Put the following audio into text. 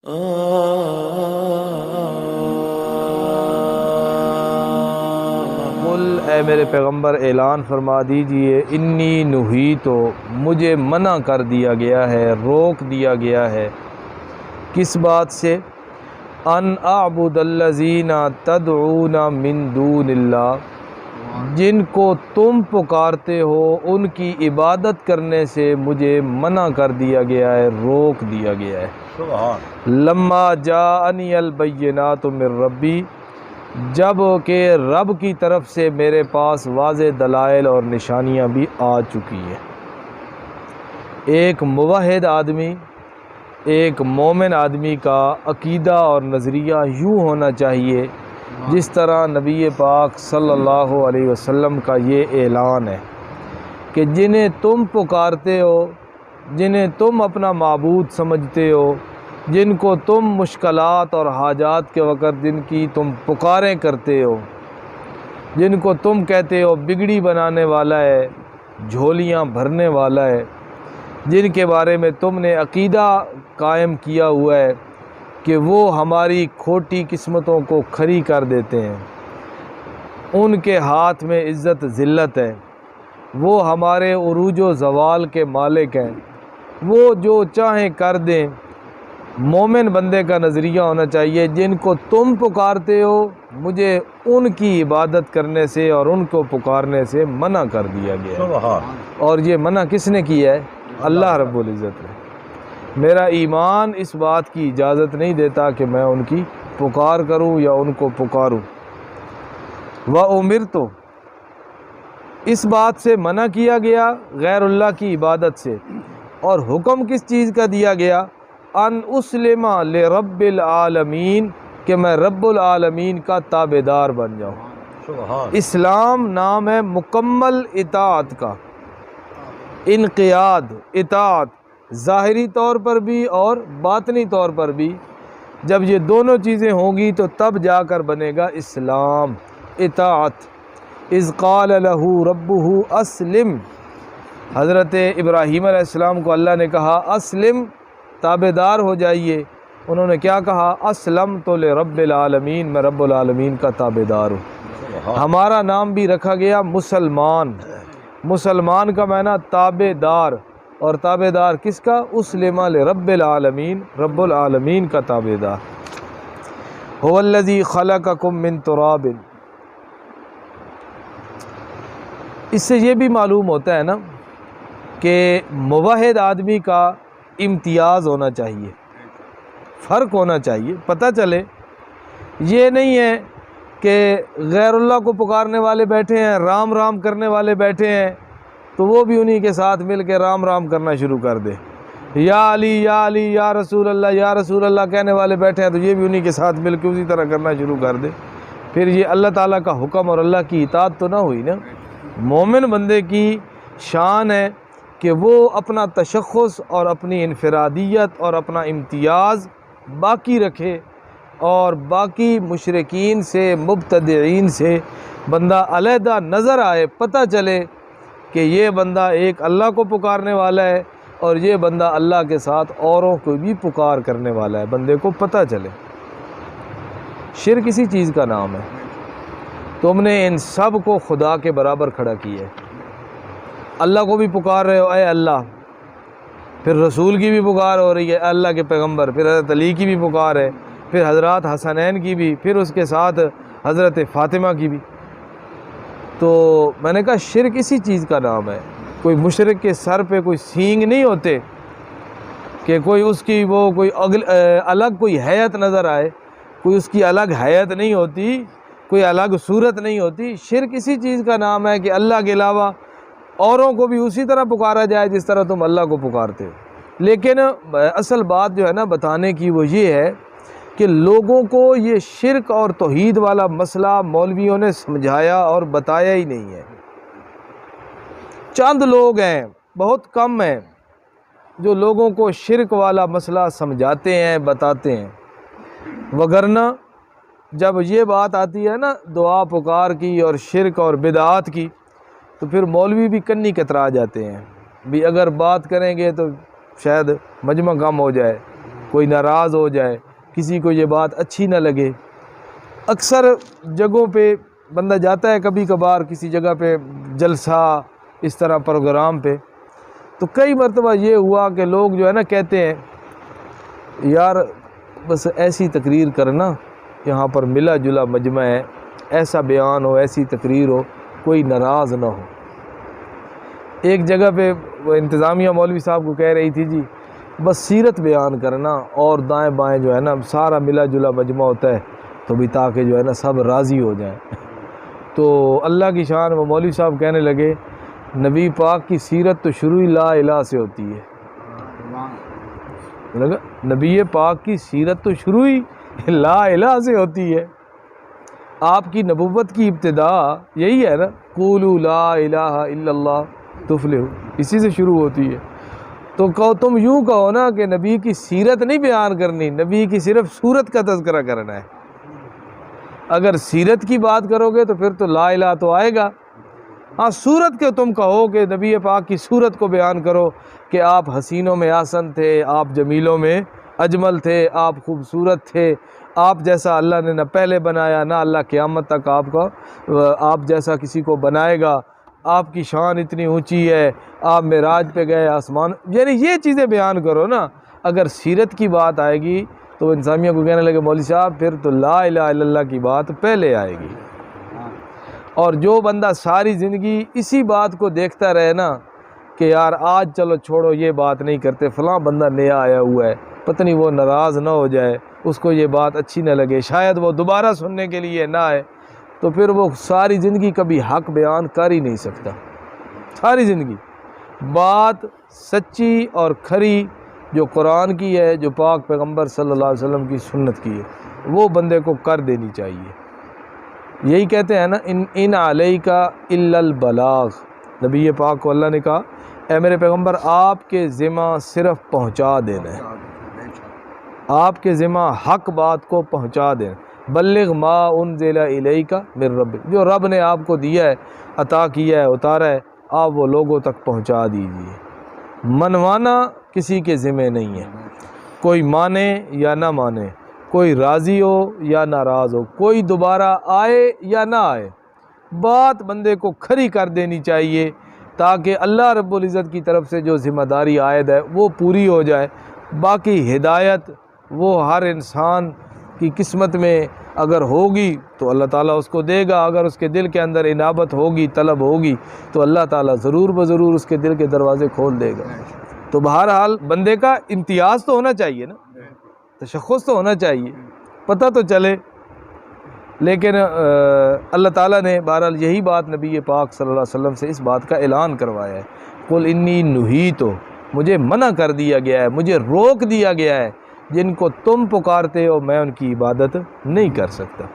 قل اے میرے پیغمبر اعلان فرما دیجئے انی نہیتو مجھے منع کر دیا گیا ہے، روک دیا گیا ہے کس بات سے؟ ان اعبد الذین تدعون من دون اللہ، جن کو تم پکارتے ہو ان کی عبادت کرنے سے مجھے منع کر دیا گیا ہے، روک دیا گیا ہے۔ لما جاءنی البینات من ربی، جب کہ رب کی طرف سے میرے پاس واضح دلائل اور نشانیاں بھی آ چکی ہیں۔ ایک موحد آدمی، ایک مومن آدمی کا عقیدہ اور نظریہ یوں ہونا چاہیے جس طرح نبی پاک صلی اللہ علیہ وسلم کا یہ اعلان ہے کہ جنہیں تم پکارتے ہو، جنہیں تم اپنا معبود سمجھتے ہو، جن کو تم مشکلات اور حاجات کے وقت جن کی تم پکاریں کرتے ہو، جن کو تم کہتے ہو بگڑی بنانے والا ہے، جھولیاں بھرنے والا ہے، جن کے بارے میں تم نے عقیدہ قائم کیا ہوا ہے کہ وہ ہماری کھوٹی قسمتوں کو کھری کر دیتے ہیں، ان کے ہاتھ میں عزت ذلت ہے، وہ ہمارے عروج و زوال کے مالک ہیں، وہ جو چاہیں کر دیں۔ مومن بندے کا نظریہ ہونا چاہیے جن کو تم پکارتے ہو مجھے ان کی عبادت کرنے سے اور ان کو پکارنے سے منع کر دیا گیا ہے۔ اور یہ منع کس نے کیا ہے؟ اللہ رب العزت نے۔ میرا ایمان اس بات کی اجازت نہیں دیتا کہ میں ان کی پکار کروں یا ان کو پکاروں۔ وَأُمِرْتُ، اس بات سے منع کیا گیا غیر اللہ کی عبادت سے، اور حکم کس چیز کا دیا گیا؟ ان اسلم لرب العالمین، کہ میں رب العالمین کا تابعدار بن جاؤں۔ اسلام نام ہے مکمل اطاعت کا، انقیاد، اطاعت، ظاہری طور پر بھی اور باطنی طور پر بھی۔ جب یہ دونوں چیزیں ہوں گی تو تب جا کر بنے گا اسلام، اطاعت۔ اذ قال لہ ربہ اسلم، حضرت ابراہیم علیہ السلام کو اللہ نے کہا اسلم، تابعدار ہو جائیے۔ انہوں نے کیا کہا؟ اسلمت لرب العالمین، میں رب العالمین کا تابعدار ہوں۔ ہمارا نام بھی رکھا گیا مسلمان۔ مسلمان کا معنی تابعدار، اور تابعدار کس کا؟ اسلم لرب العالمین، رب العالمین کا تابعدار۔ هو الذی خلقکم من تراب، اس سے یہ بھی معلوم ہوتا ہے نا کہ موحد آدمی کا امتیاز ہونا چاہیے، فرق ہونا چاہیے، پتہ چلے۔ یہ نہیں ہے کہ غیر اللہ کو پکارنے والے بیٹھے ہیں، رام رام کرنے والے بیٹھے ہیں تو وہ بھی انہی کے ساتھ مل کے رام رام کرنا شروع کر دے۔ یا علی یا علی یا رسول اللہ یا رسول اللہ کہنے والے بیٹھے ہیں تو یہ بھی انہی کے ساتھ مل کے اسی طرح کرنا شروع کر دے۔ پھر یہ اللہ تعالیٰ کا حکم اور اللہ کی اطاعت تو نہ ہوئی نا۔ مومن بندے کی شان ہے کہ وہ اپنا تشخص اور اپنی انفرادیت اور اپنا امتیاز باقی رکھے، اور باقی مشرکین سے، مبتدعین سے بندہ علیحدہ نظر آئے، پتہ چلے کہ یہ بندہ ایک اللہ کو پکارنے والا ہے اور یہ بندہ اللہ کے ساتھ اوروں کو بھی پکار کرنے والا ہے، بندے کو پتہ چلے۔ شرک اسی چیز کا نام ہے۔ تم نے ان سب کو خدا کے برابر کھڑا کیا ہے۔ اللہ کو بھی پکار رہے ہو اے اللہ، پھر رسول کی بھی پکار ہو رہی ہے اللہ کے پیغمبر، پھر حضرت علی کی بھی پکار ہے، پھر حضرات حسنین کی بھی، پھر اس کے ساتھ حضرت فاطمہ کی بھی۔ تو میں نے کہا شرک اسی چیز کا نام ہے۔ کوئی مشرک کے سر پہ کوئی سینگ نہیں ہوتے کہ کوئی اس کی وہ کوئی الگ کوئی حیت نظر آئے، کوئی اس کی الگ حیت نہیں ہوتی، کوئی الگ صورت نہیں ہوتی۔ شرک اسی چیز کا نام ہے کہ اللہ کے علاوہ اوروں کو بھی اسی طرح پکارا جائے جس طرح تم اللہ کو پکارتے ہو۔ لیکن اصل بات جو ہے نا بتانے کی وہ یہ ہے کہ لوگوں کو یہ شرک اور توحید والا مسئلہ مولویوں نے سمجھایا اور بتایا ہی نہیں ہے۔ چند لوگ ہیں، بہت کم ہیں، جو لوگوں کو شرک والا مسئلہ سمجھاتے ہیں، بتاتے ہیں۔ وگرنہ جب یہ بات آتی ہے نا دعا پکار کی اور شرک اور بدعات کی، تو پھر مولوی بھی کنی کترا جاتے ہیں بھی اگر بات کریں گے تو شاید مجمع کم ہو جائے، کوئی ناراض ہو جائے، کسی کو یہ بات اچھی نہ لگے۔ اکثر جگہوں پہ بندہ جاتا ہے کبھی کبھار کسی جگہ پہ جلسہ اس طرح پروگرام پہ، تو کئی مرتبہ یہ ہوا کہ لوگ جو ہے نا کہتے ہیں یار بس ایسی تقریر کرنا، یہاں پر ملا جلا مجمع ہے، ایسا بیان ہو، ایسی تقریر ہو، کوئی ناراض نہ ہو۔ ایک جگہ پہ وہ انتظامیہ مولوی صاحب کو کہہ رہی تھی جی بس سیرت بیان کرنا اور دائیں بائیں جو ہے نا سارا ملا جلا مجمع ہوتا ہے تو بھی تاکہ جو ہے نا سب راضی ہو جائیں۔ تو اللہ کی شان وہ مولوی صاحب کہنے لگے نبی پاک کی سیرت تو شروع ہی لا الہ سے ہوتی ہے۔ نبی پاک کی سیرت تو شروع ہی لا الہ سے ہوتی ہے۔ آپ کی نبوت کی ابتدا یہی ہے نا، قولوا لا الہ الا اللہ تفلحوا، اسی سے شروع ہوتی ہے۔ تو تم یوں کہو نا کہ نبی کی سیرت نہیں بیان کرنی، نبی کی صرف صورت کا تذکرہ کرنا ہے۔ اگر سیرت کی بات کرو گے تو پھر تو لا الہ تو آئے گا۔ ہاں صورت کے تم کہو کہ نبی پاک کی صورت کو بیان کرو کہ آپ حسینوں میں آسن تھے، آپ جمیلوں میں اجمل تھے، آپ خوبصورت تھے، آپ جیسا اللہ نے نہ پہلے بنایا نہ اللہ قیامت تک آپ جیسا کسی کو بنائے گا، آپ کی شان اتنی اونچی ہے، آپ معراج پہ گئے آسمان، یعنی یہ چیزیں بیان کرو نا۔ اگر سیرت کی بات آئے گی تو انسانیہ کو کہنے لگے مولوی صاحب پھر تو لا الہ الا اللہ کی بات پہلے آئے گی۔ اور جو بندہ ساری زندگی اسی بات کو دیکھتا رہے نا کہ یار آج چلو چھوڑو یہ بات نہیں کرتے، فلاں بندہ نیا آیا ہوا ہے، پتہ نہیں وہ ناراض نہ ہو جائے، اس کو یہ بات اچھی نہ لگے، شاید وہ دوبارہ سننے کے لیے نہ آئے، تو پھر وہ ساری زندگی کبھی حق بیان کر ہی نہیں سکتا۔ ساری زندگی بات سچی اور کھری جو قرآن کی ہے، جو پاک پیغمبر صلی اللہ علیہ وسلم کی سنت کی ہے، وہ بندے کو کر دینی چاہیے۔ یہی کہتے ہیں نا ان علیک الا البلاغ، نبی پاک کو اللہ نے کہا اے میرے پیغمبر آپ کے ذمہ صرف پہنچا دینا ہے، آپ کے ذمہ حق بات کو پہنچا دینا۔ بلغ ما انزل الیک من ربک، جو رب نے آپ کو دیا ہے، عطا کیا ہے، اتارا ہے، آپ وہ لوگوں تک پہنچا دیجیے۔ منوانا کسی کے ذمہ نہیں ہے، کوئی مانے یا نہ مانے، کوئی راضی ہو یا ناراض ہو، کوئی دوبارہ آئے یا نہ آئے، بات بندے کو کھری کر دینی چاہیے تاکہ اللہ رب العزت کی طرف سے جو ذمہ داری عائد ہے وہ پوری ہو جائے۔ باقی ہدایت وہ ہر انسان کی قسمت میں اگر ہوگی تو اللہ تعالیٰ اس کو دے گا، اگر اس کے دل کے اندر انابت ہوگی، طلب ہوگی تو اللہ تعالیٰ ضرور بضرور اس کے دل کے دروازے کھول دے گا۔ تو بہرحال بندے کا امتیاز تو ہونا چاہیے نا، تشخص تو ہونا چاہیے، پتہ تو چلے۔ لیکن اللہ تعالیٰ نے بہرحال یہی بات نبی پاک صلی اللہ علیہ وسلم سے اس بات کا اعلان کروایا ہے، قل انی نہیت، مجھے منع کر دیا گیا ہے، مجھے روک دیا گیا ہے، جن کو تم پکارتے ہو میں ان کی عبادت نہیں کر سکتا۔